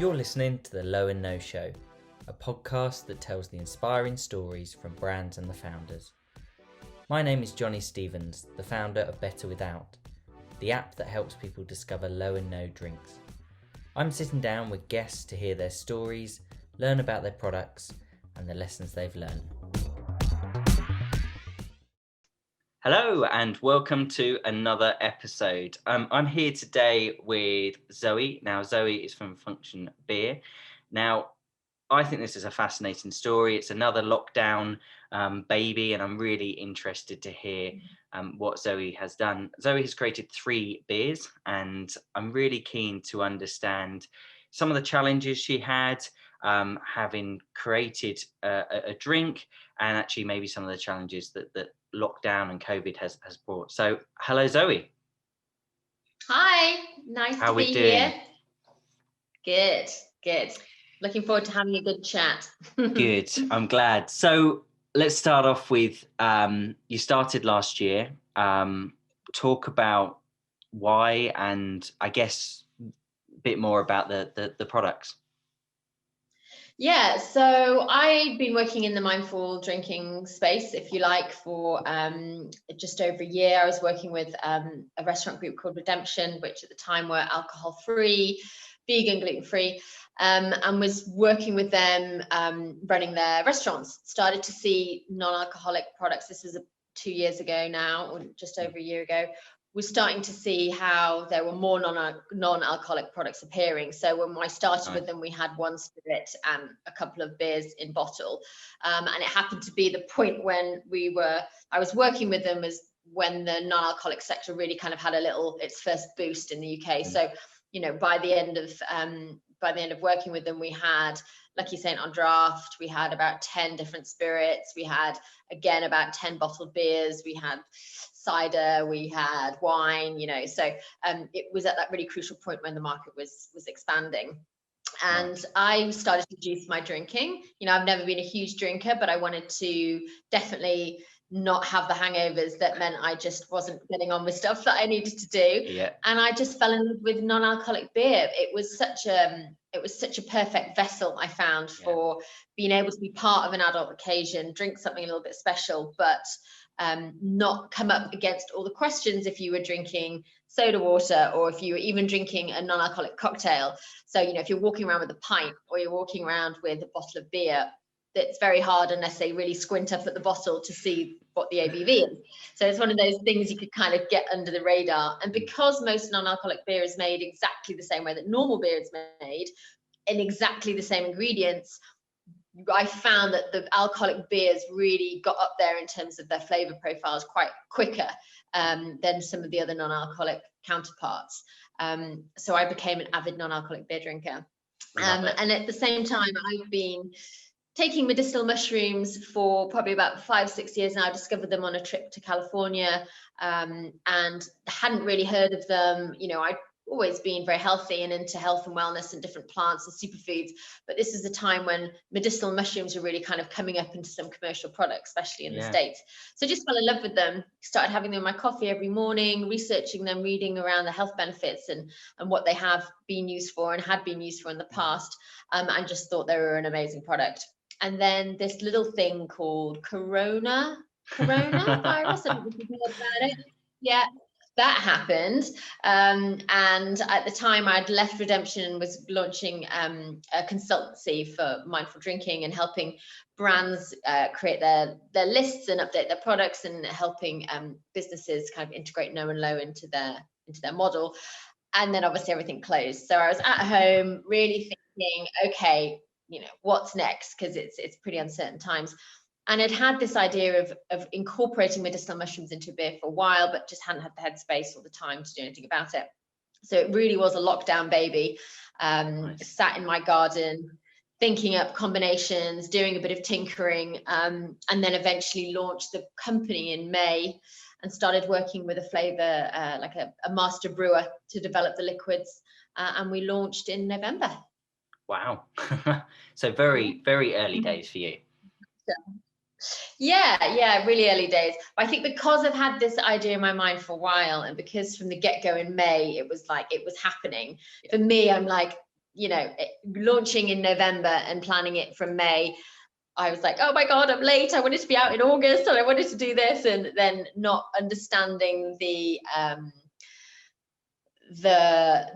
You're listening to The Low and No Show, a podcast that tells the inspiring stories from brands and the founders. My name is Johnny Stevens, the founder of Better Without, the app that helps people discover low and no drinks. I'm sitting down with guests to hear their stories, learn about their products, and the lessons they've learned. Hello and welcome to another episode. I'm here today with Zoey. Now, Zoey is from Fungtn beer. Now, I think this is a fascinating story. It's another lockdown baby, and I'm really interested to hear what Zoey has done. Zoey has created 3 beers, and I'm really keen to understand some of the challenges she had having created a drink, and actually maybe some of the challenges that lockdown and COVID has brought. So, hello, Zoey. Hi, nice to be here. Good. Looking forward to having a good chat. Good, I'm glad. So let's start off with, you started last year. Talk about why, and I guess a bit more about the products. Yeah, so I've been working in the mindful drinking space, if you like, for just over a year. I was working with a restaurant group called Redemption, which at the time were alcohol-free, vegan, gluten-free, and was working with them running their restaurants. Started to see non-alcoholic products. This was 2 years ago now, or just over a year ago. We're starting to see how there were more non-alcoholic products appearing. So when I started with them, we had 1 spirit and a couple of beers in bottle. And it happened to be the point when I was working with them was when the non-alcoholic sector really kind of had its first boost in the UK. So, by the end of working with them, we had Lucky Saint on draft. We had about 10 different spirits. We had, again, about 10 bottled beers. We had cider, we had wine, so it was at that really crucial point when the market was expanding. And I started to reduce my drinking. I've never been a huge drinker, but I wanted to definitely not have the hangovers that meant I just wasn't getting on with stuff that I needed to do. Yeah. And I just fell in love with non-alcoholic beer. It was such a perfect vessel, I found, for being able to be part of an adult occasion, drink something a little bit special, but not come up against all the questions if you were drinking soda water or if you were even drinking a non-alcoholic cocktail. So, if you're walking around with a pint or you're walking around with a bottle of beer, it's very hard unless they really squint up at the bottle to see what the ABV is. So it's one of those things you could kind of get under the radar. And because most non-alcoholic beer is made exactly the same way that normal beer is made, in exactly the same ingredients, I found that the alcoholic beers really got up there in terms of their flavour profiles quite quicker than some of the other non-alcoholic counterparts. So I became an avid non-alcoholic beer drinker. And at the same time, I've been taking medicinal mushrooms for probably about 5-6 years now. I discovered them on a trip to California and hadn't really heard of them. I'd always been very healthy and into health and wellness and different plants and superfoods, but this is the time when medicinal mushrooms are really kind of coming up into some commercial products, especially in the States. So just fell in love with them, started having them in my coffee every morning, researching them, reading around the health benefits and what they have been used for and had been used for in the past, and just thought they were an amazing product. And then this little thing called coronavirus, I don't know if you've heard about it. Yeah, that happened. And at the time I'd left Redemption and was launching a consultancy for mindful drinking and helping brands create their lists and update their products and helping businesses kind of integrate no and low into their model. And then obviously everything closed. So I was at home really thinking, okay, what's next? Because it's pretty uncertain times. And I'd had this idea of incorporating medicinal mushrooms into beer for a while, but just hadn't had the headspace or the time to do anything about it. So it really was a lockdown baby. Sat in my garden, thinking up combinations, doing a bit of tinkering, and then eventually launched the company in May and started working with a flavour, like a master brewer to develop the liquids. And we launched in November. Wow. So very, very early days for you. Yeah, really early days. But I think because I've had this idea in my mind for a while, and because from the get-go in May, it was happening. For me, I'm like, launching in November and planning it from May, I was like, oh my God, I'm late. I wanted to be out in August and I wanted to do this. And then not understanding the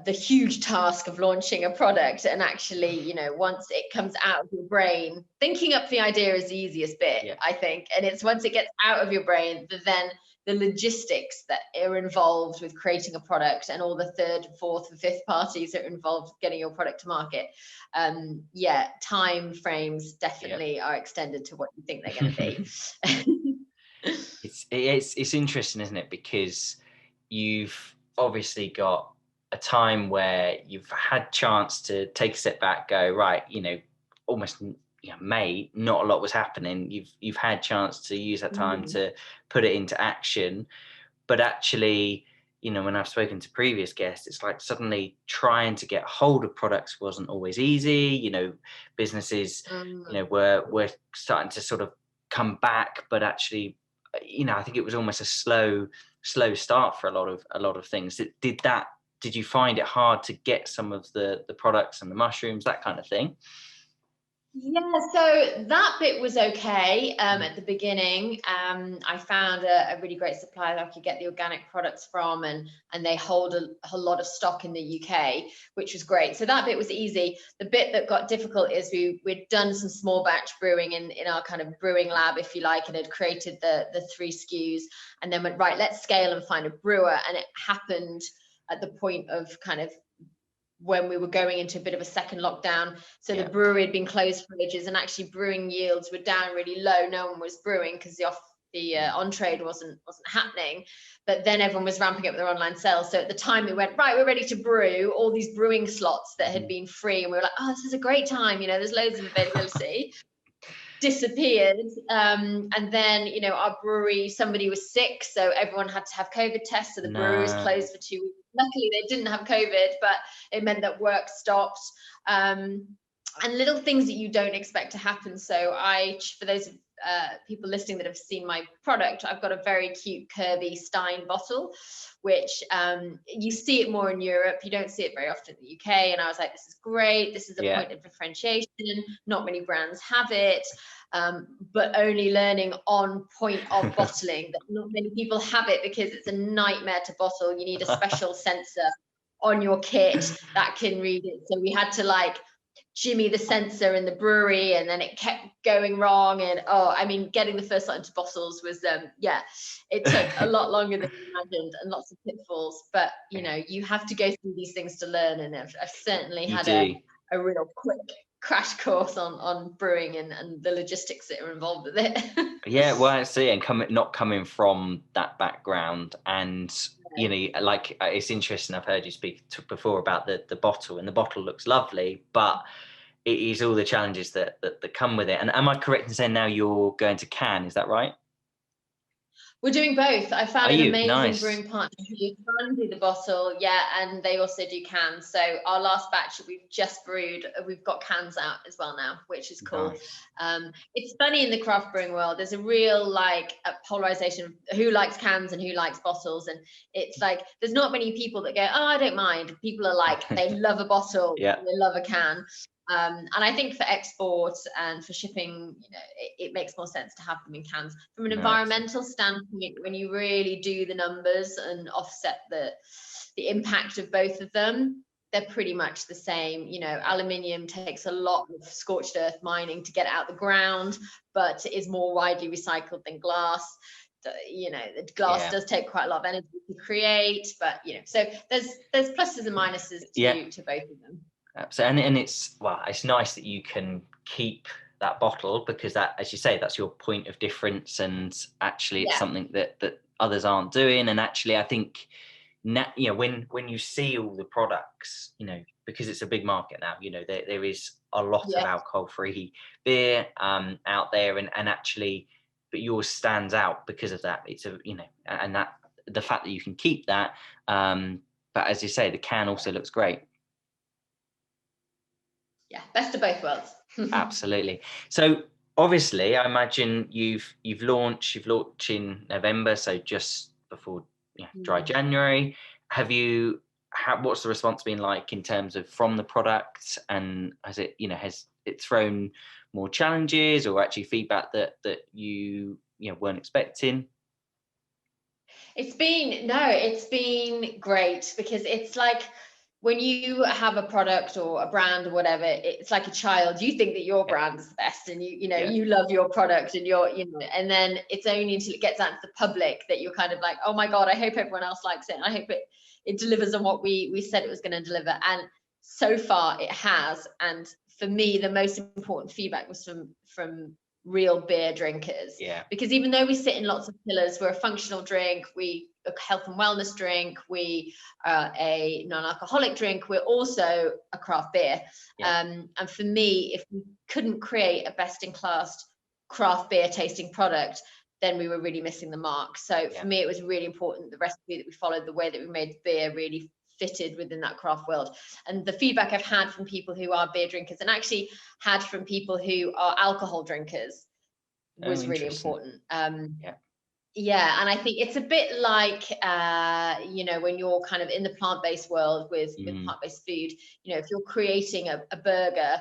huge task of launching a product. And actually, once it comes out of your brain, thinking up the idea is the easiest bit, I think. And it's once it gets out of your brain, then the logistics that are involved with creating a product and all the third, fourth, and fifth parties that are involved getting your product to market. Time frames definitely are extended to what you think they're going to be. It's interesting, isn't it? Because you've obviously got a time where you've had chance to take a step back, go right, almost May, not a lot was happening. You've had chance to use that time to put it into action. But actually, when I've spoken to previous guests, it's like suddenly trying to get hold of products wasn't always easy. Businesses, were starting to sort of come back, but actually, I think it was almost a slow start for a lot of things. Did you find it hard to get some of the products and the mushrooms, that kind of thing? Yeah, so that bit was okay at the beginning. I found a really great supplier that I could get the organic products from, and they hold a lot of stock in the UK, which was great. So that bit was easy. The bit that got difficult is we'd done some small batch brewing in our kind of brewing lab, if you like, and had created the 3 SKUs, and then went, right, let's scale and find a brewer. And it happened at the point of kind of when we were going into a bit of a second lockdown. So the brewery had been closed for ages, and actually brewing yields were down really low. No one was brewing because the on-trade wasn't happening. But then everyone was ramping up their online sales. So at the time we went, right, we're ready to brew. All these brewing slots that had been free, and we were like, oh, this is a great time, there's loads of availability. Disappeared. And then, our brewery, somebody was sick, so everyone had to have COVID tests, so the brewery was closed for 2 weeks. Luckily they didn't have COVID, but it meant that work stopped, and little things that you don't expect to happen. So for those people listening that have seen my product, I've got a very cute curvy Stein bottle, which you see it more in Europe. You don't see it very often in the UK. And I was like, this is great. This is a point of differentiation. Not many brands have it. But only learning on point of bottling that not many people have it, because it's a nightmare to bottle. You need a special sensor on your kit that can read it. So we had to jimmy the sensor in the brewery, and then it kept going wrong. And getting the first lot into bottles was it took a lot longer than we imagined, and lots of pitfalls. But you have to go through these things to learn, and I've certainly had a real quick crash course on brewing and the logistics that are involved with it. Well, I see. And not coming from that background, and it's interesting. I've heard you speak before about the bottle, and the bottle looks lovely, but it is all the challenges that come with it. And am I correct in saying now you're going to can? Is that right? We're doing both. I found an amazing brewing partner who can do the bottle, and they also do cans. So our last batch that we've just brewed, we've got cans out as well now, which is cool. Nice. It's funny in the craft brewing world, there's a real a polarization of who likes cans and who likes bottles, and it's there's not many people that go, oh, I don't mind. People are they love a bottle, they love a can. And I think for export and for shipping, it makes more sense to have them in cans. From an environmental standpoint, when you really do the numbers and offset the impact of both of them, they're pretty much the same. Aluminium takes a lot of scorched earth mining to get out the ground, but is more widely recycled than glass. The glass does take quite a lot of energy to create, but so there's pluses and minuses to both of them. So, and it's nice that you can keep that bottle, because that, as you say, that's your point of difference, and actually it's something that others aren't doing. And actually I think now, when you see all the products, because it's a big market now, there is a lot of alcohol-free beer out there, and actually, but yours stands out because of that. It's and that the fact that you can keep that, but as you say, the can also looks great. Best of both worlds. Absolutely. So obviously, I imagine you've launched in November, so just before dry January. Have you what's the response been like in terms of from the product, and has it thrown more challenges or actually feedback that you weren't expecting? It's been great, because it's like when you have a product or a brand or whatever, it's like a child. You think that your brand is the best, and you love your product, and and then it's only until it gets out to the public that you're kind of like, oh my God, I hope everyone else likes it. And I hope it delivers on what we said it was going to deliver. And so far it has. And for me, the most important feedback was from real beer drinkers. Yeah. Because even though we sit in lots of pillars, we're a functional drink, we a health and wellness drink, we are a non-alcoholic drink, we're also a craft beer. Yeah. And for me, if we couldn't create a best-in-class craft beer tasting product, then we were really missing the mark. So for me, it was really important the recipe that we followed, the way that we made beer, really fitted within that craft world. And the feedback I've had from people who are beer drinkers, and actually had from people who are alcohol drinkers, was really important. Yeah, and I think it's a bit like when you're kind of in the plant-based world with plant-based food, if you're creating a burger,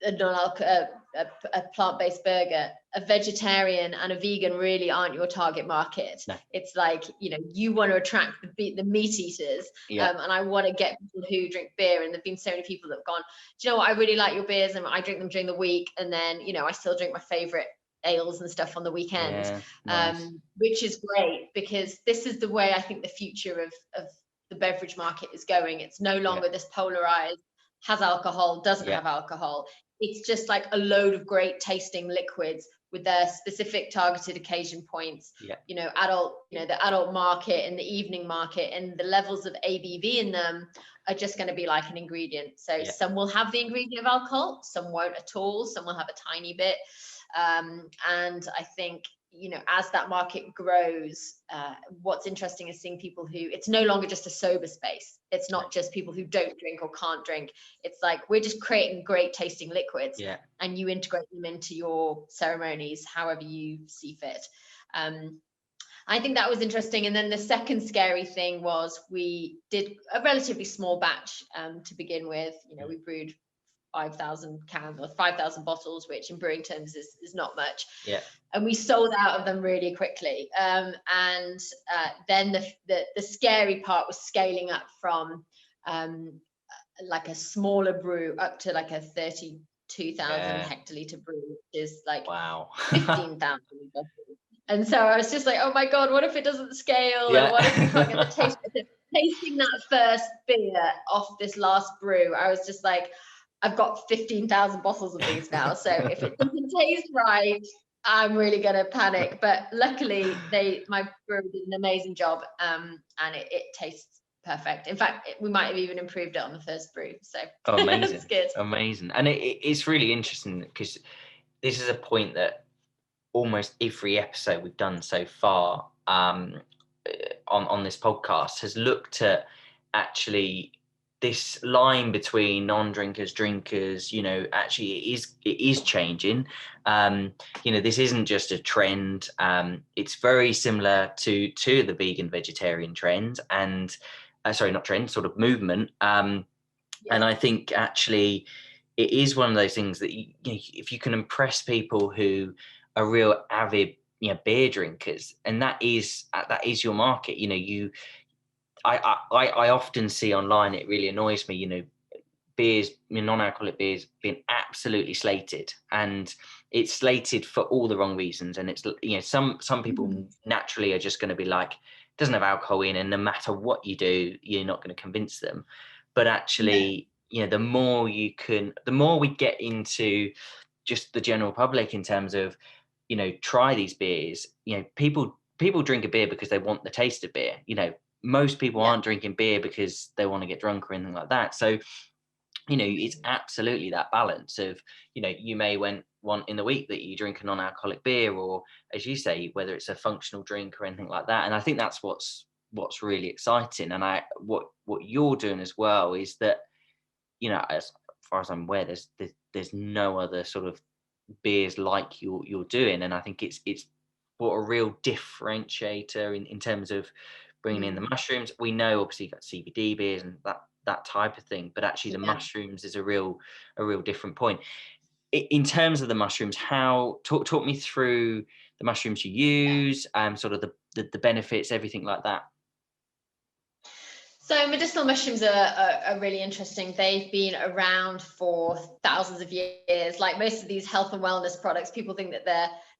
a plant-based burger, a vegetarian and a vegan really aren't your target market. No. It's like, you want to attract the meat eaters. And I want to get people who drink beer. And there've been so many people that have gone, do you know what, I really like your beers, and I drink them during the week, and then I still drink my favorite ales and stuff on the weekend. Nice. Which is great, because this is the way I think the future of the beverage market is going. It's no longer this polarized, has alcohol, doesn't have alcohol. It's just like a load of great tasting liquids with their specific targeted occasion points. The adult market and the evening market, and the levels of ABV in them are just going to be like an ingredient. So some will have the ingredient of alcohol, some won't at all, some will have a tiny bit. And I think, as that market grows, what's interesting is seeing people who, it's no longer just a sober space. It's not just people who don't drink or can't drink. It's like, we're just creating great tasting liquids, and you integrate them into your ceremonies however you see fit. I think that was interesting. And then the second scary thing was, we did a relatively small batch to begin with. We brewed 5,000 cans or 5,000 bottles, which in brewing terms is not much. And we sold out of them really quickly. And then the scary part was scaling up from like a smaller brew up to like a 32,000 hectoliter brew, which is like 15,000 bottles. And so I was just like, oh my God, what if it doesn't scale? And what if we can't get the taste? Tasting that first beer off this last brew, I was just like, I've got 15,000 bottles of these now. So if it doesn't taste right, I'm really going to panic. But luckily, my brewer did an amazing job, and it tastes perfect. In fact, we might have even improved it on the first brew. So amazing. It's good. Amazing. And it's really interesting, because this is a point that almost every episode we've done so far on this podcast has looked at, actually, this line between non-drinkers, drinkers, actually it is changing. This isn't just a trend. It's very similar to the vegan vegetarian trend, and not trend, sort of movement. And I think actually it is one of those things that if you can impress people who are real avid beer drinkers, and that is your market. I often see online, it really annoys me, beers, non-alcoholic beers being absolutely slated, and it's slated for all the wrong reasons. And it's, some people naturally are just going to be like, it doesn't have alcohol in, and no matter what you do, you're not going to convince them. But actually, the more we get into just the general public in terms of, try these beers, people drink a beer because they want the taste of beer. Most people aren't drinking beer because they want to get drunk or anything like that. So, it's absolutely that balance of, you may want in the week that you drink a non-alcoholic beer, or, as you say, whether it's a functional drink or anything like that. And I think that's what's really exciting. And what you're doing as well is that, as far as I'm aware, there's no other sort of beers like you're doing. And I think it's what a real differentiator in terms of bringing in the mushrooms. We know obviously you've got CBD beers and that type of thing, but actually the Yeah. mushrooms is a real different point. In terms of the mushrooms, talk me through the mushrooms you use, sort of the benefits, everything like that. So medicinal mushrooms are really interesting. They've been around for thousands of years. Like most of these health and wellness products, people think that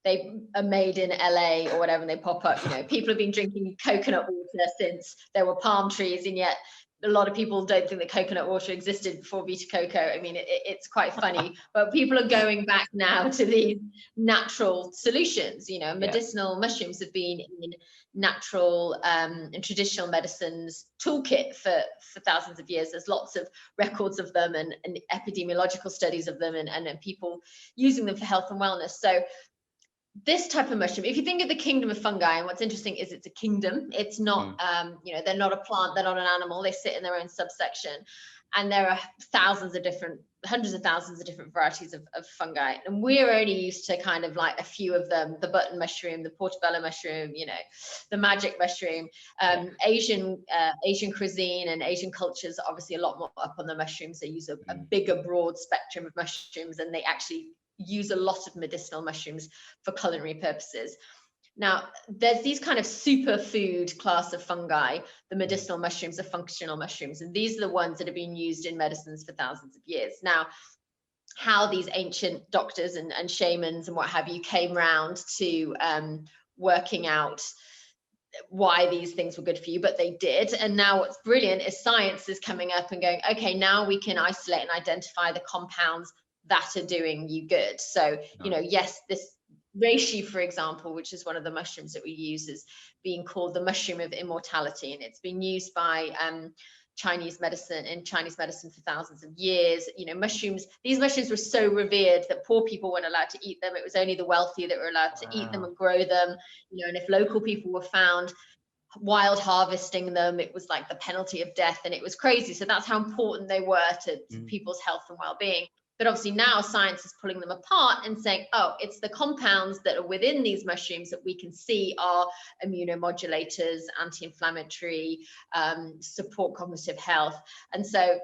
they are made in LA or whatever, and they pop up. You know, people have been drinking coconut water since there were palm trees, and yet a lot of people don't think that coconut water existed before Vita Coco. I mean, it's quite funny, but people are going back now to these natural solutions. You know, medicinal mushrooms have been in natural and traditional medicines toolkit for thousands of years. There's lots of records of them and epidemiological studies of them and people using them for health and wellness. So this type of mushroom, if you think of the kingdom of fungi, and what's interesting is it's a kingdom. It's not, you know, they're not a plant, they're not an animal. They sit in their own subsection. And there are hundreds of thousands of different varieties of fungi. And we're only used to kind of like a few of them, the button mushroom, the portobello mushroom, you know, the magic mushroom. Asian cuisine and Asian cultures are obviously a lot more up on the mushrooms. They use a bigger, broad spectrum of mushrooms, and they actually use a lot of medicinal mushrooms for culinary purposes. Now, there's these kind of superfood class of fungi. The medicinal mushrooms are functional mushrooms, and these are the ones that have been used in medicines for thousands of years. Now, how these ancient doctors and shamans and what have you came round to working out why these things were good for you, but they did. And now what's brilliant is science is coming up and going, okay, now we can isolate and identify the compounds that are doing you good. So, you know, yes, this reishi, for example, which is one of the mushrooms that we use, is being called the mushroom of immortality, and it's been used by Chinese medicine for thousands of years. You know, these mushrooms were so revered that poor people weren't allowed to eat them. It was only the wealthy that were allowed to eat them and grow them. You know, and if local people were found wild harvesting them, it was like the penalty of death, and it was crazy. So that's how important they were to people's health and well-being. But obviously now science is pulling them apart and saying, oh, it's the compounds that are within these mushrooms that we can see are immunomodulators, anti-inflammatory, support cognitive health. And so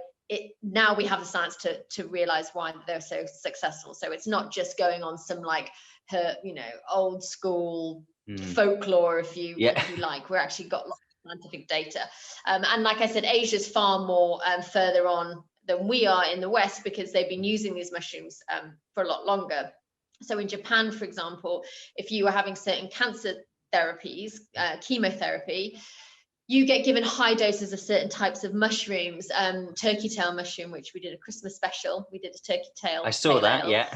now we have the science to realize why they're so successful. So it's not just going on some like, you know, old school folklore, if you like. We're actually got lots of scientific data. And like I said, Asia's far more further on than we are in the West, because they've been using these mushrooms for a lot longer. So in Japan, for example, if you were having certain cancer therapies, chemotherapy, you get given high doses of certain types of mushrooms, turkey tail mushroom, which we did a Christmas special. We did a turkey tail. I saw that, ale.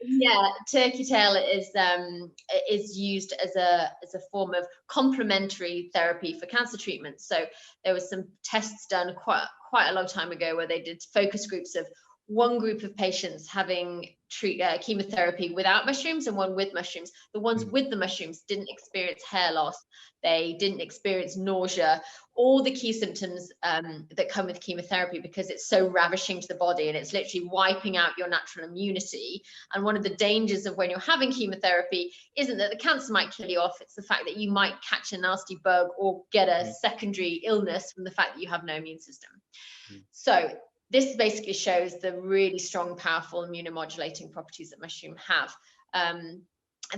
Yeah, turkey tail is used as a form of complementary therapy for cancer treatment. So there was some tests done quite a long time ago where they did focus groups of one group of patients having chemotherapy without mushrooms and one with mushrooms. The ones with the mushrooms didn't experience hair loss. They didn't experience nausea, all the key symptoms that come with chemotherapy, because it's so ravishing to the body and it's literally wiping out your natural immunity. And one of the dangers of when you're having chemotherapy isn't that the cancer might kill you off, it's the fact that you might catch a nasty bug or get a secondary illness from the fact that you have no immune system. So this basically shows the really strong, powerful immunomodulating properties that mushroom have.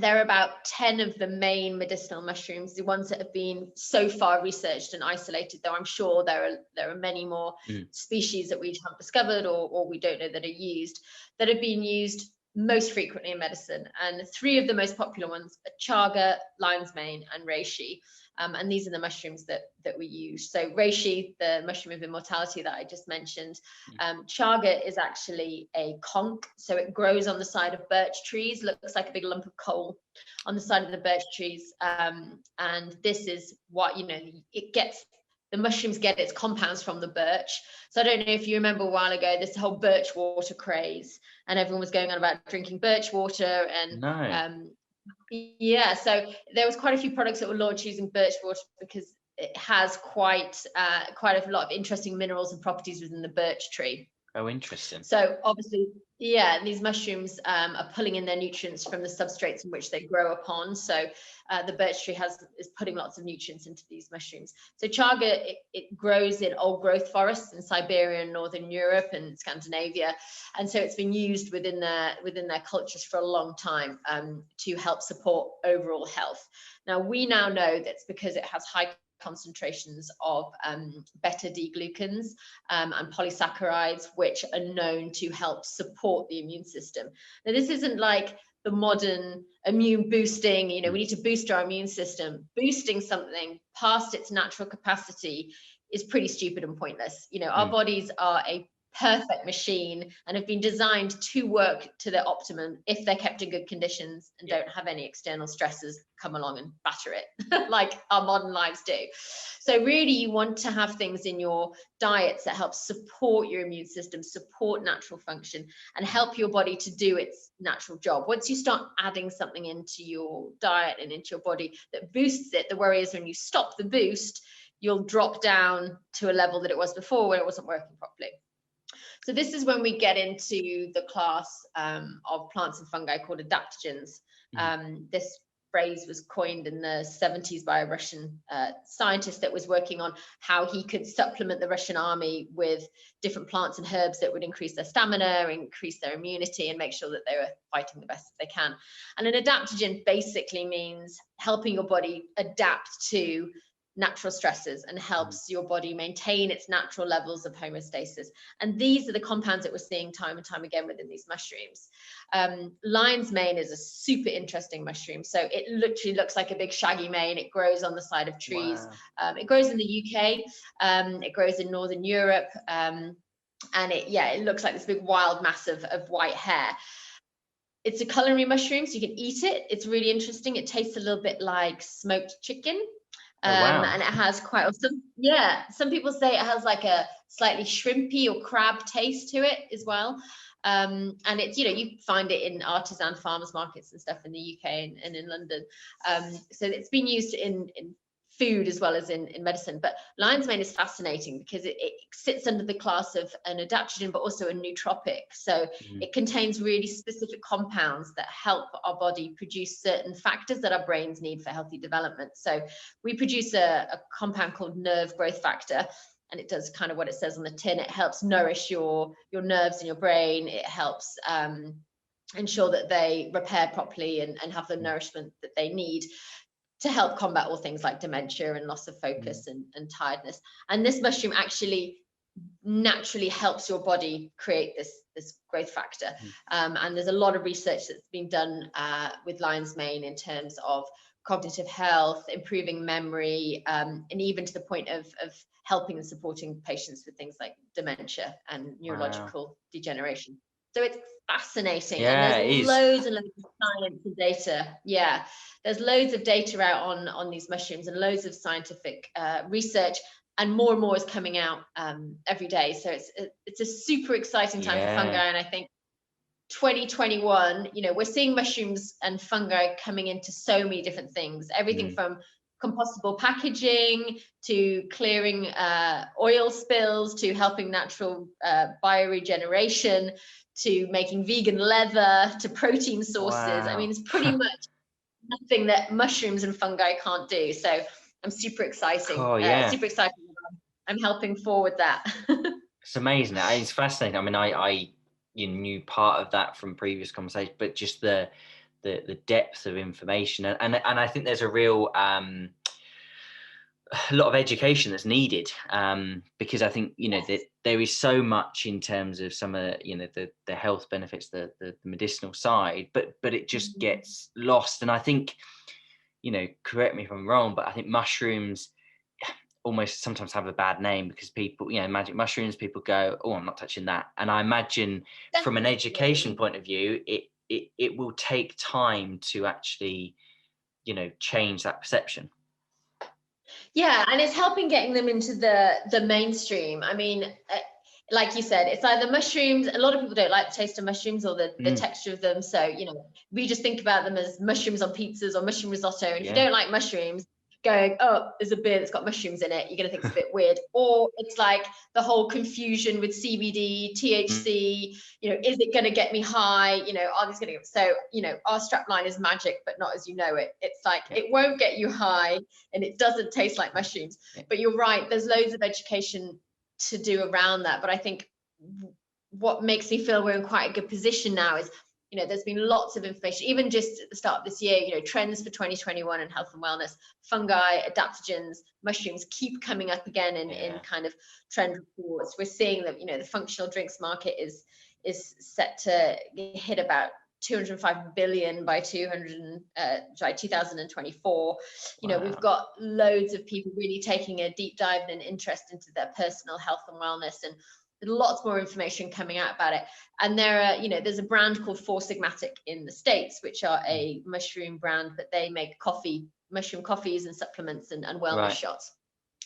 There are about 10 of the main medicinal mushrooms, the ones that have been so far researched and isolated, though I'm sure there are many more species that we haven't discovered or we don't know that are used, that have been used most frequently in medicine. And 3 of the most popular ones are chaga, lion's mane, and reishi. And these are the mushrooms that we use. So reishi, the mushroom of immortality that I just mentioned. Chaga is actually a conch, so it grows on the side of birch trees, looks like a big lump of coal on the side of the birch trees. And this is what, you know, the mushrooms get its compounds from the birch. So I don't know if you remember a while ago, this whole birch water craze, and everyone was going on about drinking birch water and yeah, so there was quite a few products that were launched using birch water because it has quite a lot of interesting minerals and properties within the birch tree. Oh, interesting. So obviously, yeah, these mushrooms are pulling in their nutrients from the substrates in which they grow upon. So the birch tree is putting lots of nutrients into these mushrooms. So chaga, it grows in old growth forests in Siberia and Northern Europe and Scandinavia, and so it's been used within their cultures for a long time to help support overall health. Now we now know that's because it has high concentrations of beta-D-glucans and polysaccharides, which are known to help support the immune system. Now, this isn't like the modern immune boosting, we need to boost our immune system. Boosting something past its natural capacity is pretty stupid and pointless. Our bodies are a perfect machine and have been designed to work to their optimum if they're kept in good conditions and don't have any external stresses come along and batter it like our modern lives do. So really you want to have things in your diets that help support your immune system, support natural function, and help your body to do its natural job. Once you start adding something into your diet and into your body that boosts it, the worry is when you stop the boost, you'll drop down to a level that it was before when it wasn't working properly. So this is when we get into the class of plants and fungi called adaptogens. This phrase was coined in the 70s by a Russian scientist that was working on how he could supplement the Russian army with different plants and herbs that would increase their stamina, increase their immunity, and make sure that they were fighting the best they can. And an adaptogen basically means helping your body adapt to natural stresses and helps your body maintain its natural levels of homeostasis. And these are the compounds that we're seeing time and time again within these mushrooms. Lion's mane is a super interesting mushroom. So it literally looks like a big shaggy mane. It grows on the side of trees. Wow. It grows in the UK. It grows in Northern Europe. And it looks like this big wild mass of white hair. It's a culinary mushroom, so you can eat it. It's really interesting. It tastes a little bit like smoked chicken. Wow. And it has quite awesome. Yeah, some people say it has like a slightly shrimpy or crab taste to it as well. And it's, you find it in artisan farmers markets and stuff in the UK and in London. So it's been used in food as well as in medicine. But lion's mane is fascinating because it sits under the class of an adaptogen, but also a nootropic. So it contains really specific compounds that help our body produce certain factors that our brains need for healthy development. So we produce a compound called nerve growth factor, and it does kind of what it says on the tin. It helps nourish your nerves in your brain. It helps ensure that they repair properly and have the nourishment that they need to help combat all things like dementia and loss of focus and tiredness. And this mushroom actually naturally helps your body create this growth factor. And there's a lot of research that's been done with lion's mane in terms of cognitive health, improving memory, and even to the point of helping and supporting patients with things like dementia and neurological degeneration. So it's fascinating. Yeah, and there's loads and loads of science and data. Yeah, there's loads of data out on these mushrooms and loads of scientific research, and more is coming out every day. So it's a super exciting time for fungi, and I think 2021, we're seeing mushrooms and fungi coming into so many different things, everything from compostable packaging to clearing oil spills to helping natural bioregeneration to making vegan leather to protein sources. Wow. I mean, it's pretty much nothing that mushrooms and fungi can't do. So I'm super exciting. Super excited. I'm helping forward that. It's amazing. It's fascinating. I mean, I knew part of that from previous conversations, but just the depth of information and I think there's a real a lot of education that's needed because I think that there is so much in terms of some of the health benefits, the medicinal side, but it just gets lost. And I think correct me if I'm wrong, but I think mushrooms almost sometimes have a bad name because people, magic mushrooms, people go, oh, I'm not touching that. And I imagine from an education point of view, it will take time to actually change that perception. Yeah, and it's helping getting them into the mainstream. I mean, like you said, it's either mushrooms. A lot of people don't like the taste of mushrooms or the texture of them. So, we just think about them as mushrooms on pizzas or mushroom risotto. And if you don't like mushrooms, going, oh, there's a beer that's got mushrooms in it, you're going to think it's a bit weird. Or it's like the whole confusion with CBD, THC, you know, is it going to get me high? You know, are these going to, so, you know, our strapline is magic, but not as you know it. It's like, it won't get you high and it doesn't taste like mushrooms. But you're right, there's loads of education to do around that. But I think what makes me feel we're in quite a good position now is, you know, there's been lots of information, even just at the start of this year, you know, trends for 2021 in health and wellness, fungi, adaptogens, mushrooms keep coming up again in kind of trend reports. We're seeing that, you know, the functional drinks market is set to hit about 205 billion by 2024. You know, we've got loads of people really taking a deep dive and an interest into their personal health and wellness, and lots more information coming out about it. And there are, you know, there's a brand called Sigmatic in the States, which are a mushroom brand, but they make mushroom coffees and supplements and wellness shots.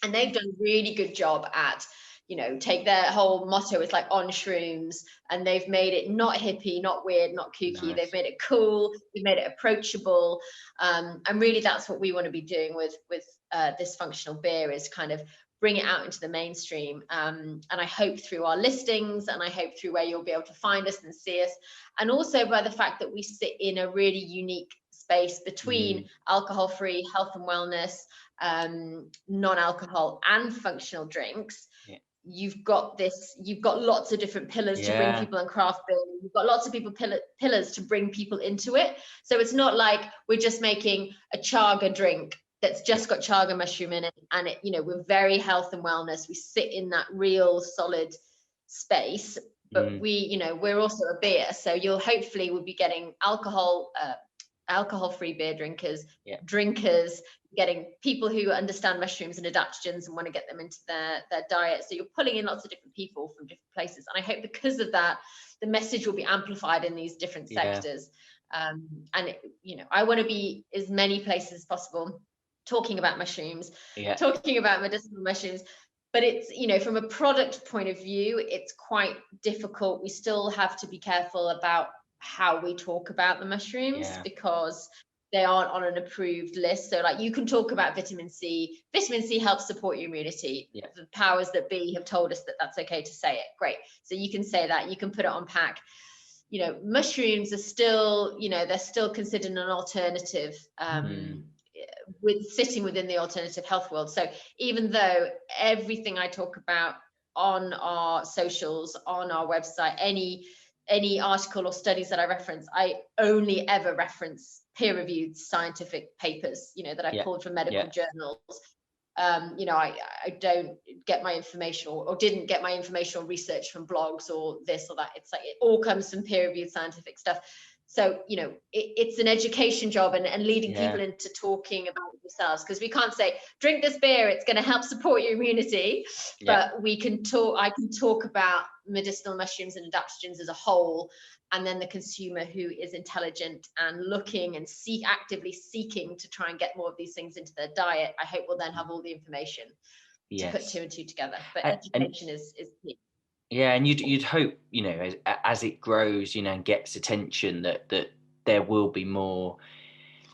And they've done a really good job at, you know, take their whole motto is like on shrooms, and they've made it not hippie, not weird, not kooky. They've made it cool. They've made it approachable. And really that's what we want to be doing with this functional beer, is kind of bring it out into the mainstream. And I hope through our listings, and I hope through where you'll be able to find us and see us, and also by the fact that we sit in a really unique space between alcohol-free health and wellness, non-alcohol and functional drinks. You've got lots of different pillars to bring people in craft beer. You've got lots of pillars to bring people into it. So it's not like we're just making a chaga drink that's just got chaga mushroom in it, and it, you know, we're very health and wellness. We sit in that real solid space, but we, you know, we're also a beer. So you'll hopefully will be getting alcohol-free beer drinkers, getting people who understand mushrooms and adaptogens and want to get them into their diet. So you're pulling in lots of different people from different places. And I hope because of that, the message will be amplified in these different sectors. And, you know, I want to be as many places as possible talking about mushrooms, talking about medicinal mushrooms. But it's, you know, from a product point of view, it's quite difficult. We still have to be careful about how we talk about the mushrooms because they aren't on an approved list. So like you can talk about vitamin C. Vitamin C helps support your immunity. The powers that be have told us that that's okay to say it. Great. So you can say that, you can put it on pack. You know, mushrooms are still, you know, they're still considered an alternative, sitting within the alternative health world. So even though everything I talk about on our socials, on our website, any article or studies that I reference, I only ever reference peer-reviewed scientific papers, you know, that I pulled from medical journals. You know, I don't get my information or didn't get my information or research from blogs or this or that. It's like it all comes from peer-reviewed scientific stuff. So, you know, it's an education job and leading people into talking about themselves, because we can't say, drink this beer, it's going to help support your immunity. But I can talk about medicinal mushrooms and adaptogens as a whole. And then the consumer who is intelligent and looking and actively seeking to try and get more of these things into their diet, I hope will then have all the information to put two and two together. But education is key. Yeah, and you'd hope, you know, as it grows, you know, and gets attention, that there will be more,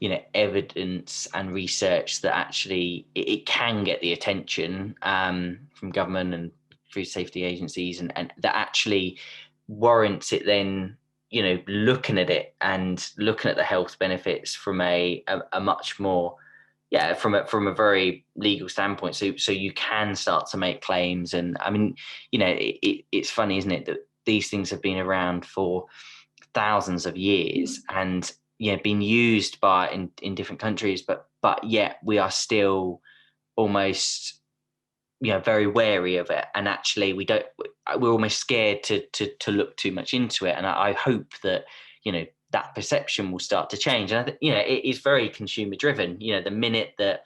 you know, evidence and research that actually it can get the attention from government and food safety agencies, and that actually warrants it then, you know, looking at it and looking at the health benefits from a much more, from a very legal standpoint. So you can start to make claims. And I mean, you know, it's funny, isn't it, that these things have been around for thousands of years and, you know, been used in different countries, but yet we are still almost, you know, very wary of it. And actually we're almost scared to look too much into it. And I hope that, you know, that perception will start to change. And you know, it is very consumer driven. You know, the minute that,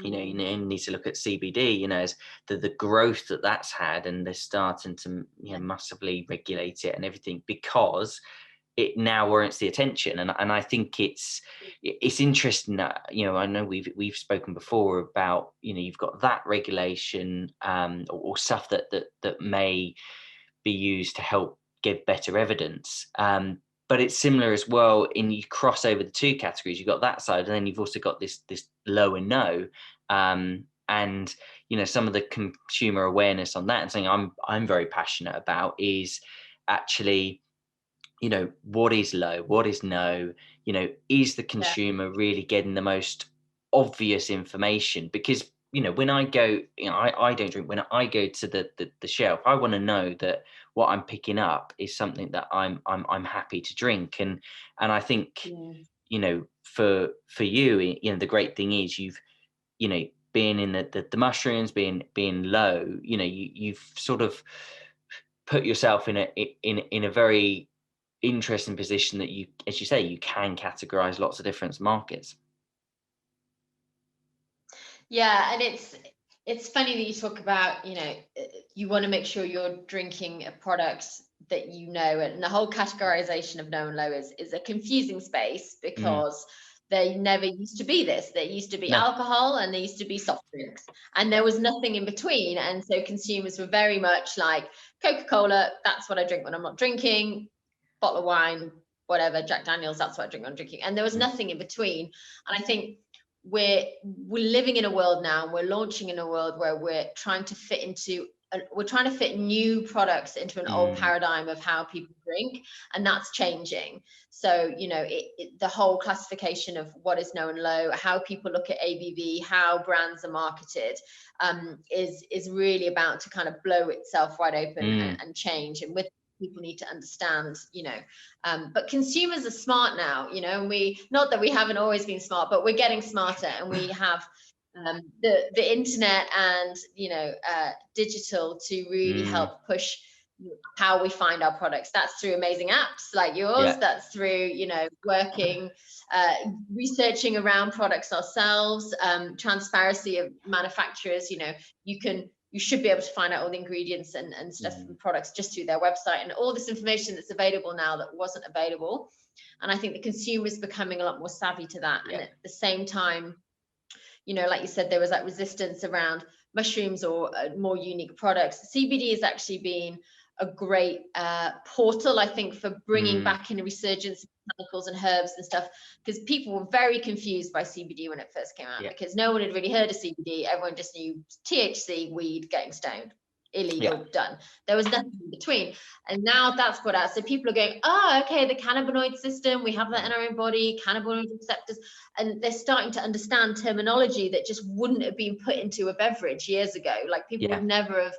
you need to look at CBD, you know, as the growth that's had, and they're starting to, you know, massively regulate it and everything, because it now warrants the attention. And I think it's interesting that, you know, I know we've spoken before about, you know, you've got that regulation or stuff that may be used to help give better evidence. but it's similar as well in you cross over the two categories. You've got that side, and then you've also got this low and no. And some of the consumer awareness on that, and something I'm very passionate about, is actually, what is low, what is no, is the consumer really getting the most obvious information? Because when I go, I don't drink. When I go to the shelf, I want to know that what I'm picking up is something that I'm happy to drink. And I think, for you, the great thing is you've, being in the mushrooms, being low, you've sort of put yourself in a very interesting position that you, as you say, you can categorize lots of different markets. Yeah, and it's funny that you talk about, you want to make sure you're drinking a product that and the whole categorization of no and low is a confusing space, because they never used to be this. There used to be alcohol and there used to be soft drinks, and there was nothing in between. And so consumers were very much like, Coca-Cola, that's what I drink when I'm not drinking. Bottle of wine, whatever, Jack Daniels, that's what I drink when I'm drinking. And there was nothing in between. And I think we're living in a world now, we're launching in a world where we're trying to fit new products into an old paradigm of how people drink, and that's changing. So the whole classification of what is no and low, how people look at ABV, how brands are marketed, is really about to kind of blow itself wide open and change. And with people need to understand, but consumers are smart now, and not that we haven't always been smart, but we're getting smarter, and we have the internet and digital to really help push how we find our products. That's through amazing apps like yours. That's through working, researching around products ourselves, transparency of manufacturers. You should be able to find out all the ingredients and stuff from products just through their website, and all this information that's available now that wasn't available. And I think the consumer is becoming a lot more savvy to that. And at the same time, like you said, there was that resistance around mushrooms or more unique products. CBD has actually been a great portal, I think, for bringing back in a resurgence of botanicals and herbs and stuff, because people were very confused by CBD when it first came out, because no one had really heard of CBD. Everyone just knew THC, weed, getting stoned, illegal, done. There was nothing in between. And now that's put out. So people are going, oh, okay, the cannabinoid system, we have that in our own body, cannabinoid receptors. And they're starting to understand terminology that just wouldn't have been put into a beverage years ago. Like people would never have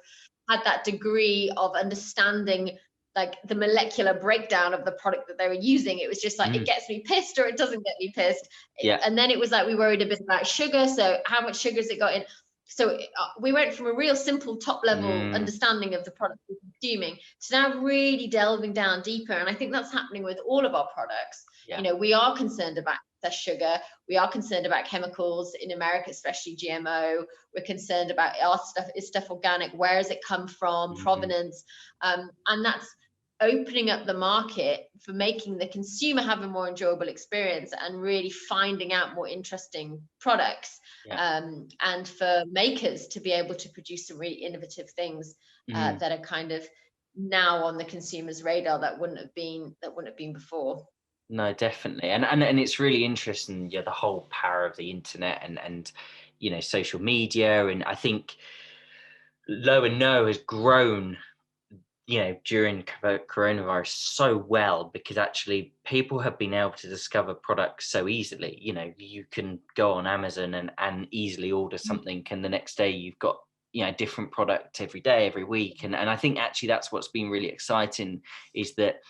had that degree of understanding, like the molecular breakdown of the product that they were using. It was just like, it gets me pissed or it doesn't get me pissed. And then it was like, we worried a bit about sugar. So how much sugar has it got in? So we went from a real simple top level understanding of the product we're consuming to now really delving down deeper. And I think that's happening with all of our products. We are concerned about the sugar. We are concerned about chemicals in America, especially GMO. We're concerned about our stuff. Is stuff organic? Where has it come from? Provenance. And that's opening up the market for making the consumer have a more enjoyable experience and really finding out more interesting products, and for makers to be able to produce some really innovative things that are kind of now on the consumer's radar that wouldn't have been before. No, definitely. And it's really interesting, the whole power of the internet and social media. And I think low and no has grown during coronavirus so well, because actually people have been able to discover products so easily. You can go on Amazon and easily order something, and the next day you've got a different product every day, every week. And I think actually that's what's been really exciting, is that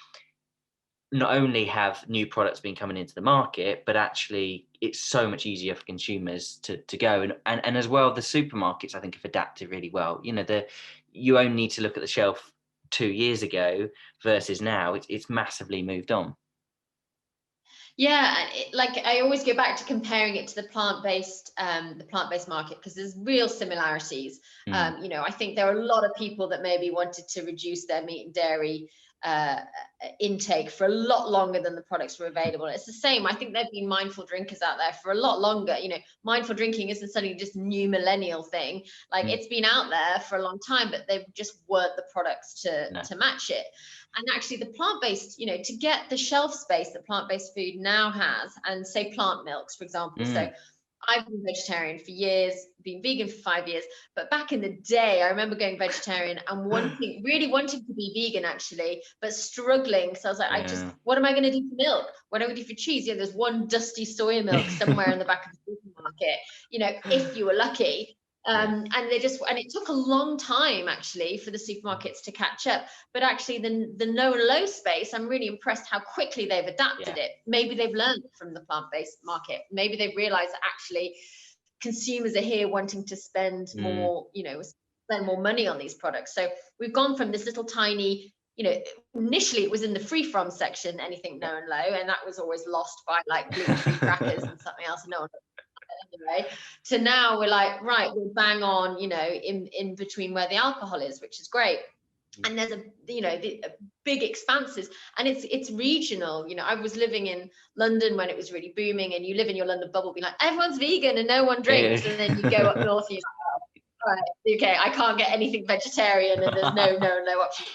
not only have new products been coming into the market, but actually it's so much easier for consumers to go. And as well, the supermarkets, I think, have adapted really well. You only need to look at the shelf 2 years ago versus now. It's massively moved on. Yeah, like I always go back to comparing it to the plant-based market, because there's real similarities. I think there are a lot of people that maybe wanted to reduce their meat and dairy intake for a lot longer than the products were available. It's the same. I think there've been mindful drinkers out there for a lot longer. You know, mindful drinking isn't suddenly just new millennial thing. Like it's been out there for a long time, but they just weren't the products to match it. And actually the plant-based, you know, to get the shelf space that plant-based food now has, and say plant milks, for example. So I've been vegetarian for years, been vegan for 5 years, but back in the day, I remember going vegetarian and really wanting to be vegan actually, but struggling. So I was like, what am I going to do for milk? What am I going to do for cheese? Yeah, there's one dusty soy milk somewhere in the back of the supermarket, you know, if you were lucky. And it took a long time actually for the supermarkets to catch up. But actually the no and low space, I'm really impressed how quickly they've adapted it. Maybe they've learned from the plant-based market. Maybe they've realized that actually consumers are here wanting to spend more, you know, spend more money on these products. So we've gone from this little tiny, you know, initially it was in the free from section, anything no and low, and that was always lost by like gluten-free crackers and something else. No one anyway, to now we're like, right, we'll bang on, you know, in between where the alcohol is, which is great. And there's big expanses, and it's regional. You know, I was living in London when it was really booming, and you live in your London bubble being like, everyone's vegan and no one drinks. And then you go up north, you're like, oh, right, okay, I can't get anything vegetarian, and there's no option.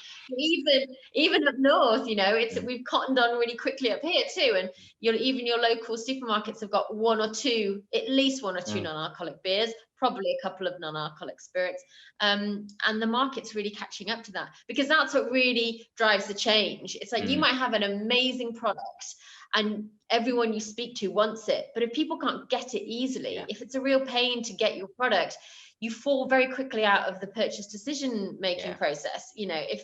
Even up north, you know, we've cottoned on really quickly up here too, and even your local supermarkets have got at least one or two non-alcoholic beers, probably a couple of non-alcoholic spirits, and the market's really catching up to that, because that's what really drives the change. It's like you might have an amazing product and everyone you speak to wants it, but if people can't get it easily, if it's a real pain to get your product, you fall very quickly out of the purchase decision making process. You know, if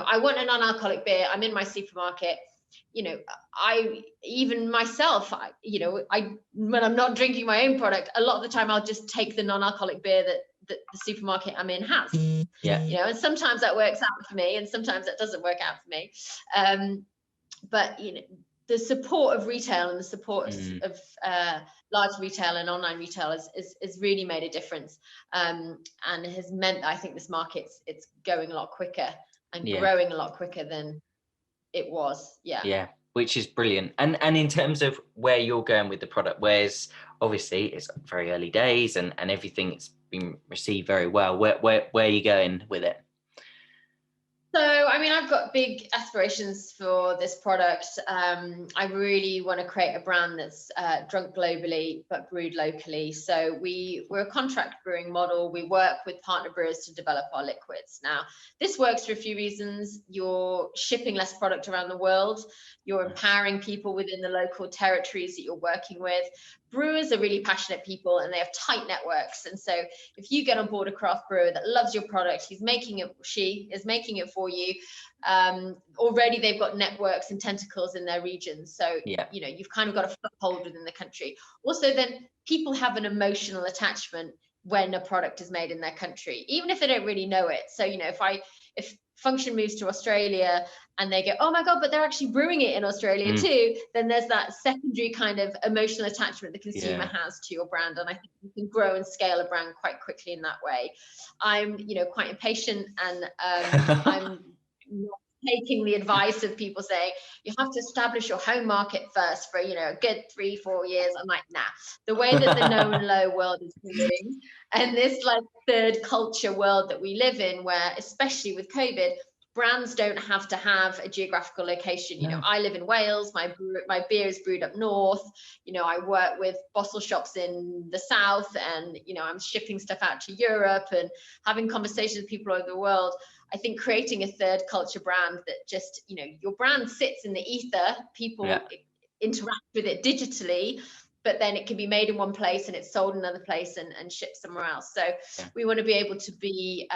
I want a non-alcoholic beer, I'm in my supermarket, you know, even myself, when I'm not drinking my own product, a lot of the time I'll just take the non-alcoholic beer that the supermarket I'm in has. You know, and sometimes that works out for me and sometimes that doesn't work out for me. But you know, the support of retail and the support of large retail and online retail has really made a difference, and has meant that I think this market's it's going a lot quicker and growing a lot quicker than it was. Which is brilliant. And in terms of where you're going with the product, whereas obviously it's very early days and everything, it's been received very well, where are you going with it? So, I mean, I've got big aspirations for this product. I really want to create a brand that's drunk globally, but brewed locally. So we're a contract brewing model. We work with partner brewers to develop our liquids. Now, this works for a few reasons. You're shipping less product around the world. You're empowering people within the local territories that you're working with. Brewers are really passionate people and they have tight networks. And so if you get on board a craft brewer that loves your product, she is making it for you. Already they've got networks and tentacles in their regions. So, you know, you've kind of got a foothold within the country. Also, then people have an emotional attachment when a product is made in their country, even if they don't really know it. So, you know, if Fungtn moves to Australia and they go, oh my God, but they're actually brewing it in Australia too, then there's that secondary kind of emotional attachment the consumer has to your brand. And I think you can grow and scale a brand quite quickly in that way. I'm, you know, quite impatient, and I'm not taking the advice of people saying you have to establish your home market first for, you know, a good 3-4 years. I'm like, nah. The way that the no and low world is moving, and this like third culture world that we live in, where especially with COVID, brands don't have to have a geographical location. You know, I live in Wales, my beer is brewed up north. You know, I work with bottle shops in the south, and, you know, I'm shipping stuff out to Europe and having conversations with people all over the world. I think creating a third culture brand that just, you know, your brand sits in the ether, people interact with it digitally, but then it can be made in one place and it's sold in another place and shipped somewhere else. So we want to be able to be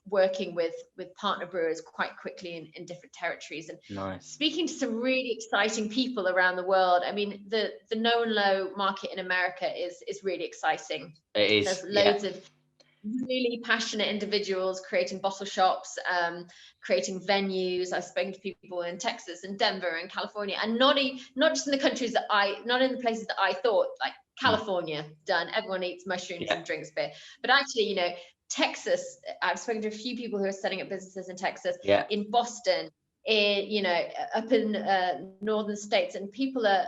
working with partner brewers quite quickly in different territories, and speaking to some really exciting people around the world. I mean, the no and low market in America is really exciting. It is. There's loads of really passionate individuals creating bottle shops, creating venues. I've spoken to people in Texas and Denver and California, and not just in the countries not in the places that I thought, like California, done. Everyone eats mushrooms and drinks beer. But actually, you know, Texas, I've spoken to a few people who are setting up businesses in Texas, in Boston, up in northern states, and people are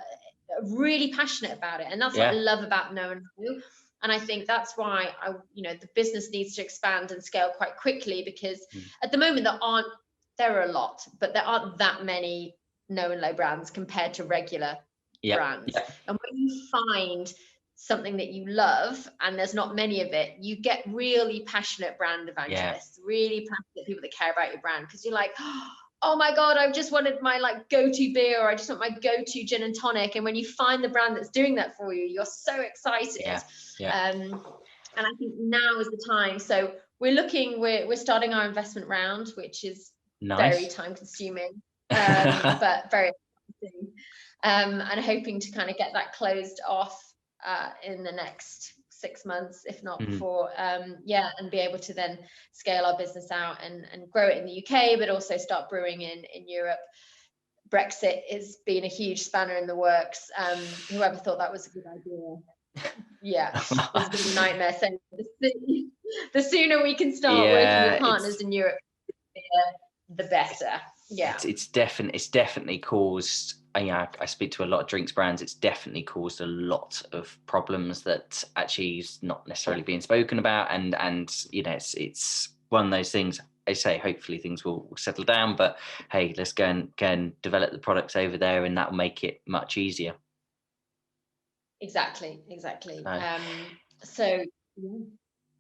really passionate about it, and that's what I love about Know and Know. And I think that's why the business needs to expand and scale quite quickly, because at the moment there are a lot, but there aren't that many Know and Know brands compared to regular brands. And when you find something that you love and there's not many of it, you get really passionate brand evangelists, really passionate people that care about your brand, because you're like, oh my God, I've just wanted my go-to beer, or I just want my go-to gin and tonic. And when you find the brand that's doing that for you, you're so excited. And I think now is the time. So we're starting our investment round, which is very time consuming, but very exciting. And hoping to kind of get that closed off in the next 6 months, if not before, and be able to then scale our business out and grow it in the UK, but also start brewing in Europe. Brexit has been a huge spanner in the works. Whoever thought that was a good idea? It's been a nightmare. So the sooner we can start working with partners in Europe, the better. It's definitely caused, I speak to a lot of drinks brands, it's definitely caused a lot of problems that actually is not necessarily being spoken about, and it's one of those things. I say hopefully things will settle down, but hey, let's go and develop the products over there, and that will make it much easier. Exactly. So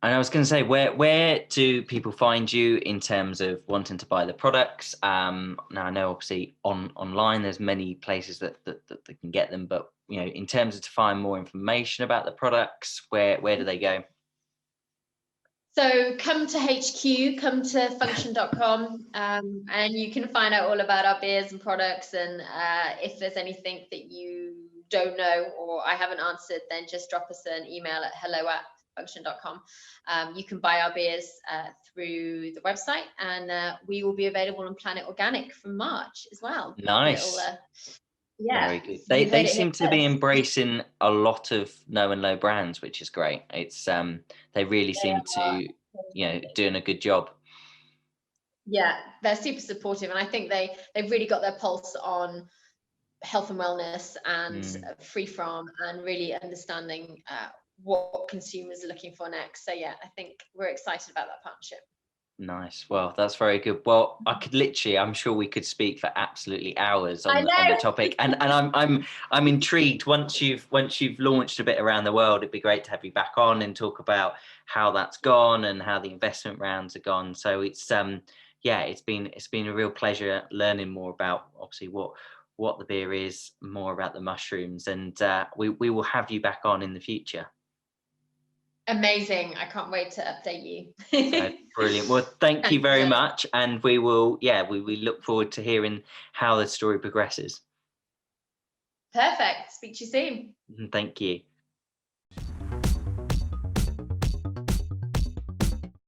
and I was going to say, where do people find you in terms of wanting to buy the products? Now I know obviously online there's many places that they can get them, but in terms of to find more information about the products, where do they go? So come to HQ, come to Fungtn.com, and you can find out all about our beers and products. And if there's anything that you don't know or I haven't answered, then just drop us an email at hello@Fungtn.com. You can buy our beers through the website, and we will be available on Planet Organic from March as well. Nice. Very good. They seem to be embracing a lot of Know and Know brands, which is great. It's they really seem to doing a good job. They're super supportive, and I think they've really got their pulse on health and wellness and free from, and really understanding what consumers are looking for next. So I think we're excited about that partnership. Nice. Well, that's very good. Well, I'm sure we could speak for absolutely hours on the topic. And I'm intrigued. Once you've launched a bit around the world, it'd be great to have you back on and talk about how that's gone and how the investment rounds are gone. So it's it's been a real pleasure learning more about obviously what the beer is, more about the mushrooms, and we will have you back on in the future. Amazing. I can't wait to update you. Brilliant. Well, thank you very much. And we will, we look forward to hearing how the story progresses. Perfect. Speak to you soon. Thank you.